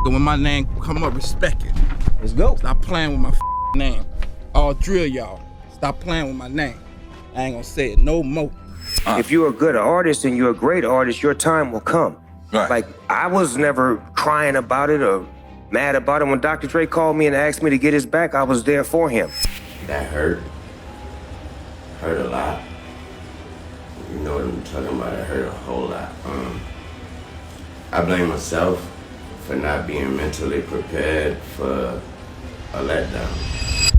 When my name come up, respect it. Let's go. Stop playing with my name. I'll drill y'all. Stop playing with my name. I ain't gonna say it no more. If you're a good artist and you're a great artist, your time will come. Right. Like, I was never crying about it or mad about it. When Dr. Dre called me and asked me to get his back, I was there for him. That hurt. Hurt a lot. You know what I'm talking about? It hurt a whole lot. I blame myself for not being mentally prepared for a letdown.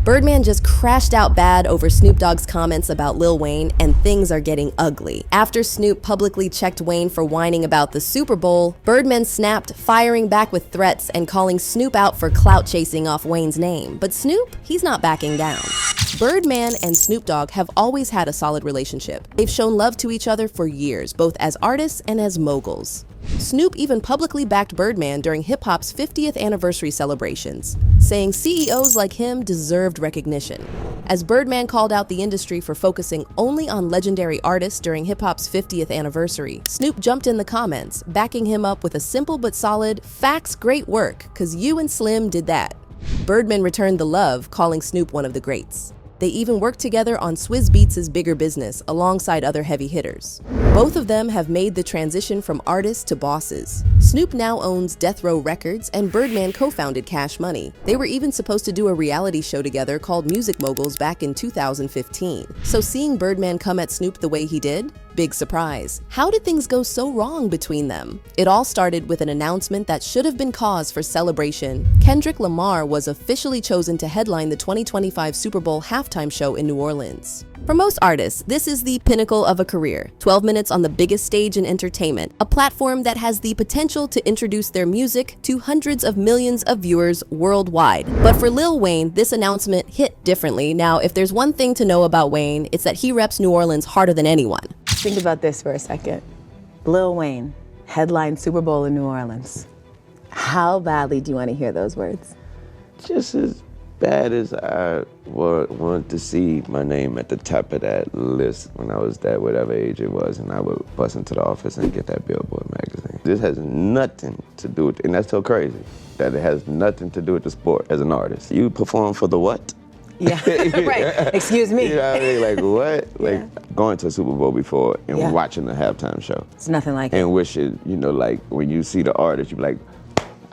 Birdman just crashed out bad over Snoop Dogg's comments about Lil Wayne, and things are getting ugly. After Snoop publicly checked Wayne for whining about the Super Bowl, Birdman snapped, firing back with threats and calling Snoop out for clout chasing off Wayne's name. But Snoop, he's not backing down. Birdman and Snoop Dogg have always had a solid relationship. They've shown love to each other for years, both as artists and as moguls. Snoop even publicly backed Birdman during hip-hop's 50th anniversary celebrations, saying CEOs like him deserved recognition. As Birdman called out the industry for focusing only on legendary artists during hip-hop's 50th anniversary, Snoop jumped in the comments, backing him up with a simple but solid, "Facts, great work, 'cause you and Slim did that." Birdman returned the love, calling Snoop one of the greats. They even worked together on Swizz Beatz' Bigger Business alongside other heavy hitters. Both of them have made the transition from artists to bosses. Snoop now owns Death Row Records, and Birdman co-founded Cash Money. They were even supposed to do a reality show together called Music Moguls back in 2015. So seeing Birdman come at Snoop the way he did, big surprise. How did things go so wrong between them? It all started with an announcement that should have been cause for celebration. Kendrick Lamar was officially chosen to headline the 2025 Super Bowl halftime show in New Orleans. For most artists, this is the pinnacle of a career. 12 minutes on the biggest stage in entertainment, a platform that has the potential to introduce their music to hundreds of millions of viewers worldwide. But for Lil Wayne, this announcement hit differently. Now, if there's one thing to know about Wayne, it's that he reps New Orleans harder than anyone. Think about this for a second. Lil Wayne, headline Super Bowl in New Orleans. How badly do you want to hear those words? Just as bad as I wanted to see my name at the top of that list when I was that whatever age it was, and I would bust into the office and get that Billboard magazine. This has nothing to do with, and that's so crazy, that it has nothing to do with the sport as an artist. You perform for the what? Yeah, right. Excuse me. You know what I mean? Like, what? Yeah. Like, going to a Super Bowl before and Yeah. watching the halftime show. It's nothing like it. And wishing, you know, like, when you see the artist, you be like,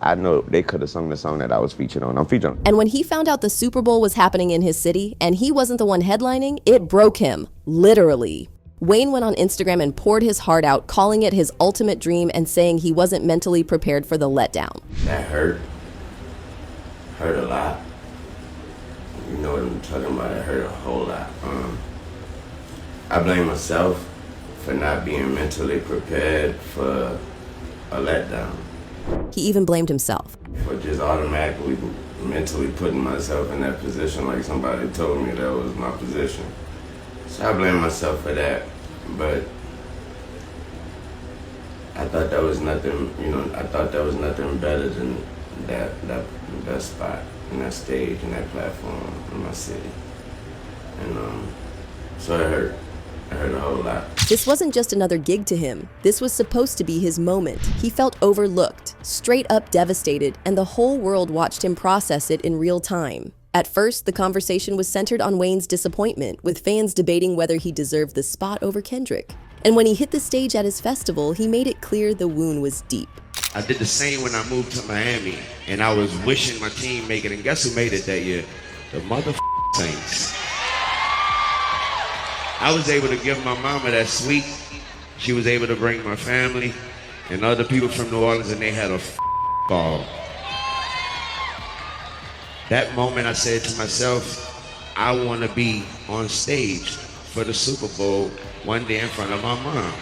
I know they could have sung the song that I was featured on. I'm featured on. And when he found out the Super Bowl was happening in his city and he wasn't the one headlining, it broke him, literally. Wayne went on Instagram and poured his heart out, calling it his ultimate dream and saying he wasn't mentally prepared for the letdown. That hurt. Hurt a lot. You know what I'm talking about? It hurt a whole lot. I blame myself for not being mentally prepared for a letdown. He even blamed himself. For just automatically mentally putting myself in that position like somebody told me that was my position. So I blame myself for that, but I thought that was nothing, you know, I thought that was nothing better than that spot and that stage and that platform in my city. And so it hurt. It hurt a whole lot. This wasn't just another gig to him. This was supposed to be his moment. He felt overlooked, straight up devastated, and the whole world watched him process it in real time. At first, the conversation was centered on Wayne's disappointment, with fans debating whether he deserved the spot over Kendrick. And when he hit the stage at his festival, he made it clear the wound was deep. I did the same when I moved to Miami, and I was wishing my team make it, and guess who made it that year? The Saints. I was able to give my mama that sweet. She was able to bring my family and other people from New Orleans, and they had a ball. That moment I said to myself, I want to be on stage for the Super Bowl one day in front of my mom.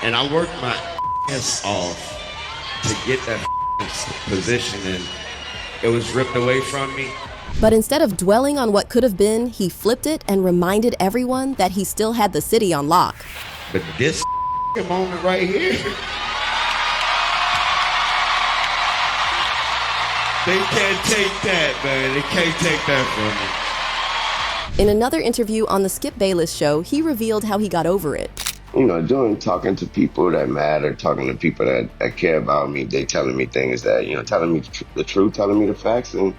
And I worked my ass off to get that position, and it was ripped away from me. But instead of dwelling on what could have been, he flipped it and reminded everyone that he still had the city on lock. But this moment right here, they can't take that, man. They can't take that from me. In another interview on the Skip Bayless show, he revealed how he got over it. doing talking to people that matter, talking to people that care about me. They telling me things that, telling me the truth, telling me the facts, and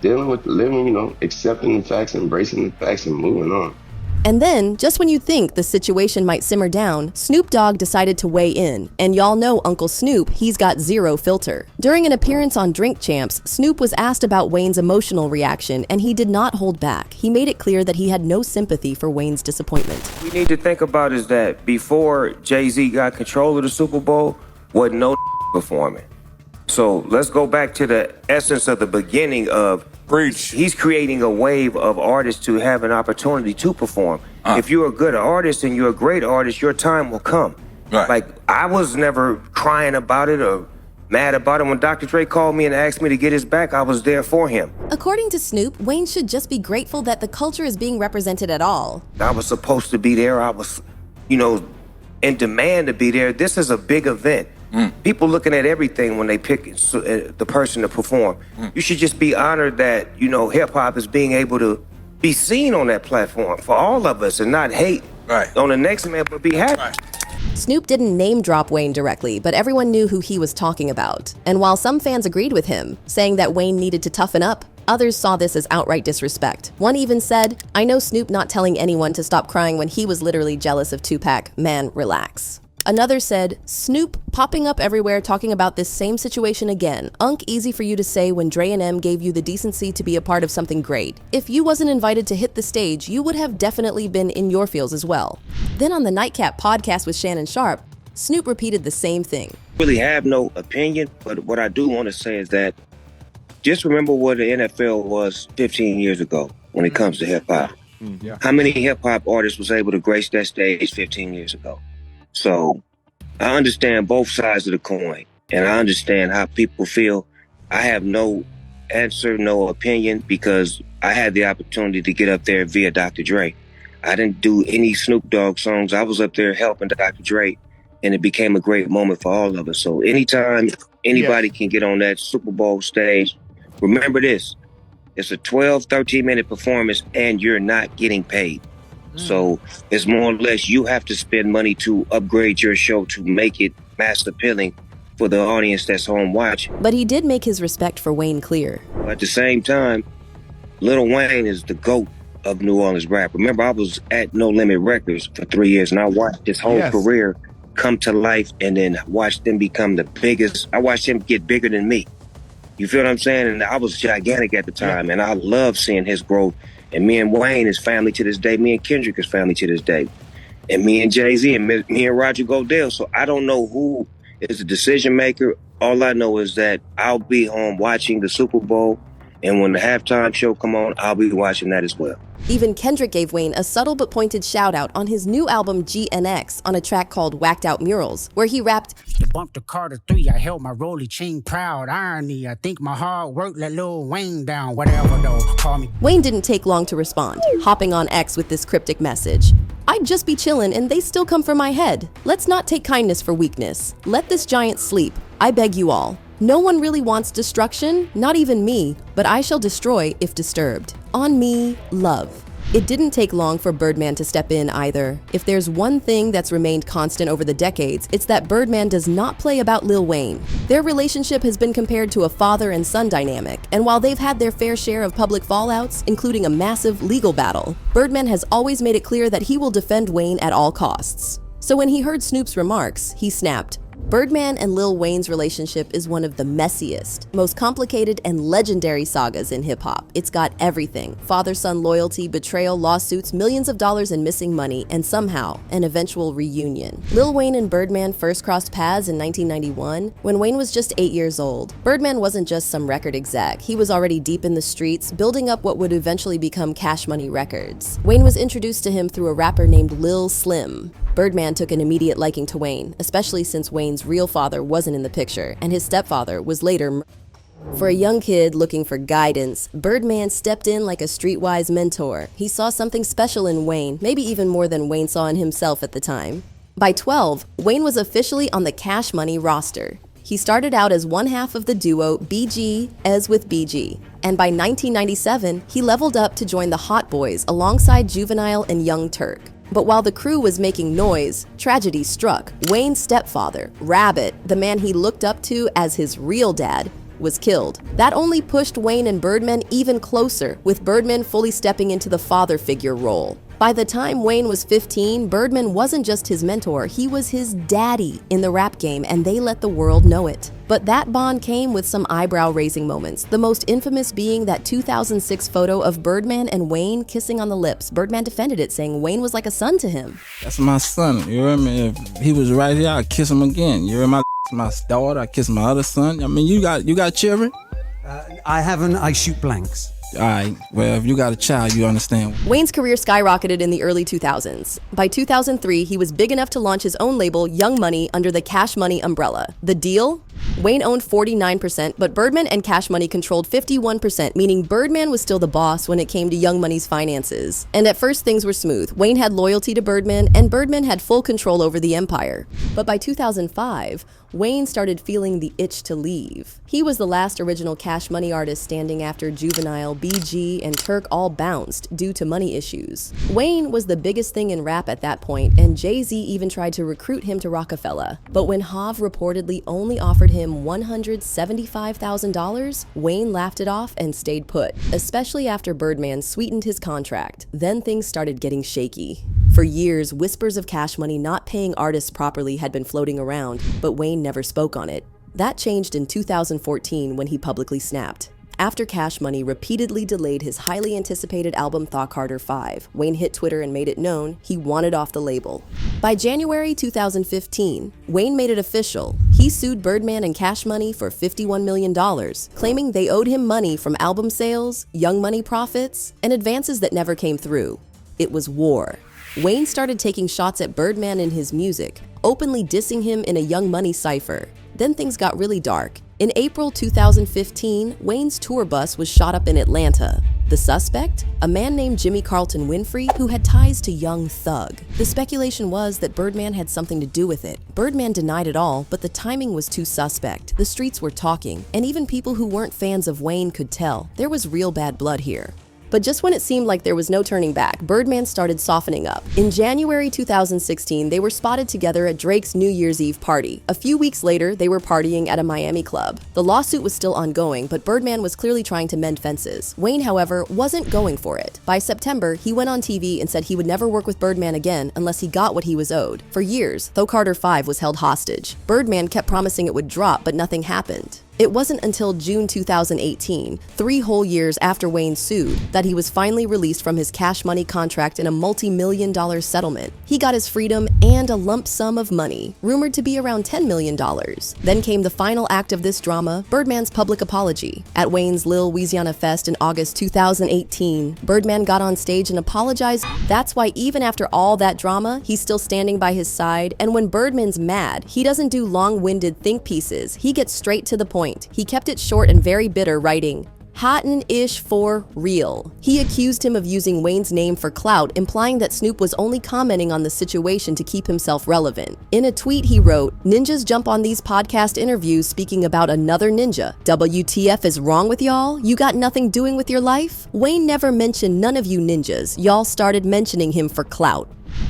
dealing with living, accepting the facts, embracing the facts, and moving on. And then, just when you think the situation might simmer down, Snoop Dogg decided to weigh in. And y'all know Uncle Snoop, he's got zero filter. During an appearance on Drink Champs, Snoop was asked about Wayne's emotional reaction, and he did not hold back. He made it clear that he had no sympathy for Wayne's disappointment. We need to think about is that before Jay-Z got control of the Super Bowl, wasn't no performing. So let's go back to the essence of the beginning of he's creating a wave of artists to have an opportunity to perform. If you're a good artist and you're a great artist, your time will come. Right. Like, I was never crying about it or mad about it. When Dr. Dre called me and asked me to get his back, I was there for him. According to Snoop, Wayne should just be grateful that the culture is being represented at all. I was supposed to be there. I was, in demand to be there. This is a big event. People looking at everything when they pick the person to perform. You should just be honored that, hip-hop is being able to be seen on that platform for all of us and not hate on the next man, but be happy. Snoop didn't name drop Wayne directly, but everyone knew who he was talking about. And while some fans agreed with him, saying that Wayne needed to toughen up, others saw this as outright disrespect. One even said, "I know Snoop not telling anyone to stop crying when he was literally jealous of Tupac. Man, relax." Another said, "Snoop popping up everywhere talking about this same situation again. Unk, easy for you to say when Dre and M gave you the decency to be a part of something great. If you wasn't invited to hit the stage, you would have definitely been in your feels as well." Then on the Nightcap podcast with Shannon Sharp, Snoop repeated the same thing. Really have no opinion, but what I do want to say is that just remember what the NFL was 15 years ago when it comes to hip-hop. How many hip-hop artists was able to grace that stage 15 years ago? So I understand both sides of the coin, and I understand how people feel. I have no answer, no opinion, because I had the opportunity to get up there via Dr. Dre. I didn't do any Snoop Dogg songs. I was up there helping Dr. Dre, and it became a great moment for all of us. So anytime anybody can get on that Super Bowl stage, remember this. It's a 12, 13-minute performance, and you're not getting paid. So it's more or less you have to spend money to upgrade your show to make it mass appealing for the audience that's home watching. But he did make his respect for Wayne clear. At the same time, Lil Wayne is the GOAT of New Orleans rap. Remember, I was at No Limit Records for 3 years, and I watched his whole career come to life and then watched them become the biggest. I watched him get bigger than me. You feel what I'm saying? And I was gigantic at the time, and I love seeing his growth. And me and Wayne is family to this day. Me and Kendrick is family to this day. And me and Jay-Z and me and Roger Goodell. So I don't know who is the decision maker. All I know is that I'll be home watching the Super Bowl. And when the halftime show come on, I'll be watching that as well. Even Kendrick gave Wayne a subtle but pointed shout out on his new album GNX on a track called Whacked Out Murals, where he rapped, "Bumped the Carter 3, I held my rolly chain proud. Irony, I think my hard work let Lil Wayne down. Whatever though, call me." Wayne didn't take long to respond, hopping on X with this cryptic message. "I'd just be chillin' and they still come for my head. Let's not take kindness for weakness. Let this giant sleep. I beg you all. No one really wants destruction, not even me, but I shall destroy if disturbed. On me, love." It didn't take long for Birdman to step in either. If there's one thing that's remained constant over the decades, it's that Birdman does not play about Lil Wayne. Their relationship has been compared to a father and son dynamic, and while they've had their fair share of public fallouts, including a massive legal battle, Birdman has always made it clear that he will defend Wayne at all costs. So when he heard Snoop's remarks, he snapped. Birdman and Lil Wayne's relationship is one of the messiest, most complicated, and legendary sagas in hip-hop. It's got everything: father-son loyalty, betrayal, lawsuits, millions of dollars in missing money, and somehow, an eventual reunion. Lil Wayne and Birdman first crossed paths in 1991, when Wayne was just 8 years old. Birdman wasn't just some record exec. He was already deep in the streets, building up what would eventually become Cash Money Records. Wayne was introduced to him through a rapper named Lil Slim. Birdman took an immediate liking to Wayne, especially since Wayne's real father wasn't in the picture, and his stepfather was later For a young kid looking for guidance, Birdman stepped in like a streetwise mentor. He saw something special in Wayne, maybe even more than Wayne saw in himself at the time. By 12, Wayne was officially on the Cash Money roster. He started out as one half of the duo BG Ez with BG, and by 1997, he leveled up to join the Hot Boys alongside Juvenile and Young Turk. But while the crew was making noise, tragedy struck. Wayne's stepfather, Rabbit, the man he looked up to as his real dad, was killed. That only pushed Wayne and Birdman even closer, with Birdman fully stepping into the father figure role. By the time Wayne was 15, Birdman wasn't just his mentor, he was his daddy in the rap game, and they let the world know it. But that bond came with some eyebrow-raising moments, the most infamous being that 2006 photo of Birdman and Wayne kissing on the lips. Birdman defended it, saying Wayne was like a son to him. That's my son, you hear me? If he was right here, I'd kiss him again. You hear my daughter, I kiss my other son. I mean, you got children? I haven't, I shoot blanks. All right, well, if you got a child, you understand. Wayne's career skyrocketed in the early 2000s. By 2003, he was big enough to launch his own label, Young Money, under the Cash Money umbrella. The deal? Wayne owned 49%, but Birdman and Cash Money controlled 51%, meaning Birdman was still the boss when it came to Young Money's finances. And at first, things were smooth. Wayne had loyalty to Birdman, and Birdman had full control over the empire. But by 2005, Wayne started feeling the itch to leave. He was the last original Cash Money artist standing after Juvenile, BG, and Turk all bounced due to money issues. Wayne was the biggest thing in rap at that point, and Jay-Z even tried to recruit him to Rockefeller. But when Hav reportedly only offered him $175,000, Wayne laughed it off and stayed put, especially after Birdman sweetened his contract. Then things started getting shaky. For years, whispers of Cash Money not paying artists properly had been floating around, but Wayne never spoke on it. That changed in 2014 when he publicly snapped. After Cash Money repeatedly delayed his highly anticipated album Thought Carter 5, Wayne hit Twitter and made it known he wanted off the label. By January 2015, Wayne made it official. He sued Birdman and Cash Money for $51 million, claiming they owed him money from album sales, Young Money profits, and advances that never came through. It was war. Wayne started taking shots at Birdman in his music, openly dissing him in a Young Money cypher. Then things got really dark. In April 2015, Wayne's tour bus was shot up in Atlanta. The suspect? A man named Jimmy Carlton Winfrey, who had ties to Young Thug. The speculation was that Birdman had something to do with it. Birdman denied it all, but the timing was too suspect. The streets were talking, and even people who weren't fans of Wayne could tell there was real bad blood here. But just when it seemed like there was no turning back, Birdman started softening up. In January 2016, they were spotted together at Drake's New Year's Eve party. A few weeks later, they were partying at a Miami club. The lawsuit was still ongoing, but Birdman was clearly trying to mend fences. Wayne, however, wasn't going for it. By September, he went on TV and said he would never work with Birdman again unless he got what he was owed. For years, Thought Carter 5 was held hostage. Birdman kept promising it would drop, but nothing happened. It wasn't until June 2018, 3 whole years after Wayne sued, that he was finally released from his Cash Money contract in a multi-million-dollar settlement. He got his freedom and a lump sum of money, rumored to be around $10 million. Then came the final act of this drama, Birdman's public apology. At Wayne's Lil Louisiana Fest in August 2018, Birdman got on stage and apologized. That's why even after all that drama, he's still standing by his side. And when Birdman's mad, he doesn't do long-winded think pieces. He gets straight to the point. He kept it short and very bitter, writing, "Hottin' for real." He accused him of using Wayne's name for clout, implying that Snoop was only commenting on the situation to keep himself relevant. In a tweet he wrote, "Ninjas jump on these podcast interviews speaking about another ninja. WTF is wrong with y'all? You got nothing doing with your life?" Wayne never mentioned none of you ninjas. Y'all started mentioning him for clout.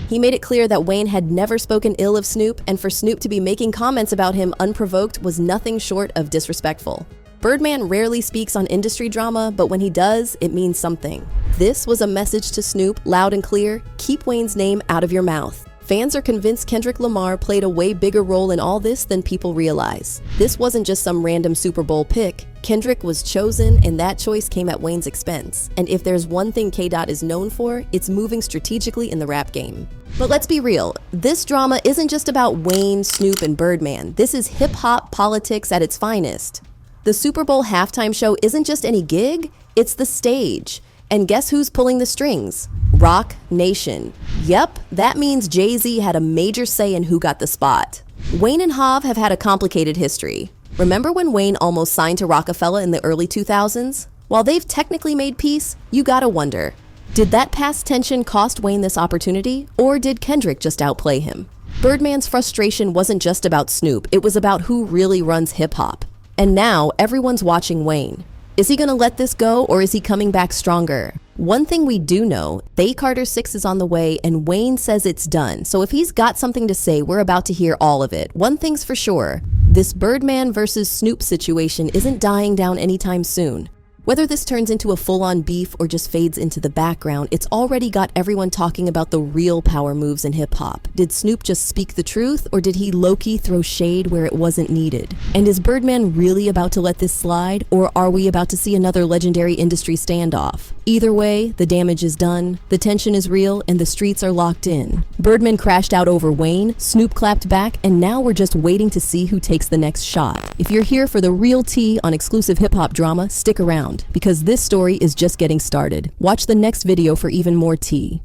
He made it clear that Wayne had never spoken ill of Snoop, and for Snoop to be making comments about him unprovoked was nothing short of disrespectful. Birdman rarely speaks on industry drama, but when he does, it means something. This was a message to Snoop, loud and clear: keep Wayne's name out of your mouth. Fans are convinced Kendrick Lamar played a way bigger role in all this than people realize. This wasn't just some random Super Bowl pick. Kendrick was chosen, and that choice came at Wayne's expense. And if there's one thing K-Dot is known for, it's moving strategically in the rap game. But let's be real, this drama isn't just about Wayne, Snoop, and Birdman. This is hip-hop politics at its finest. The Super Bowl halftime show isn't just any gig, it's the stage. And guess who's pulling the strings? Rock Nation. Yep, that means Jay-Z had a major say in who got the spot. Wayne and Hav have had a complicated history. Remember when Wayne almost signed to Rockefeller in the early 2000s? While they've technically made peace, you gotta wonder, did that past tension cost Wayne this opportunity, or did Kendrick just outplay him? Birdman's frustration wasn't just about Snoop, it was about who really runs hip-hop. And now, everyone's watching Wayne. Is he gonna let this go, or is he coming back stronger? One thing we do know, They Carter 6 is on the way and Wayne says it's done. So if he's got something to say, we're about to hear all of it. One thing's for sure, this Birdman versus Snoop situation isn't dying down anytime soon. Whether this turns into a full-on beef or just fades into the background, it's already got everyone talking about the real power moves in hip-hop. Did Snoop just speak the truth, or did he low-key throw shade where it wasn't needed? And is Birdman really about to let this slide, or are we about to see another legendary industry standoff? Either way, the damage is done, the tension is real, and the streets are locked in. Birdman crashed out over Wayne, Snoop clapped back, and now we're just waiting to see who takes the next shot. If you're here for the real tea on exclusive hip-hop drama, stick around, because this story is just getting started. Watch the next video for even more tea.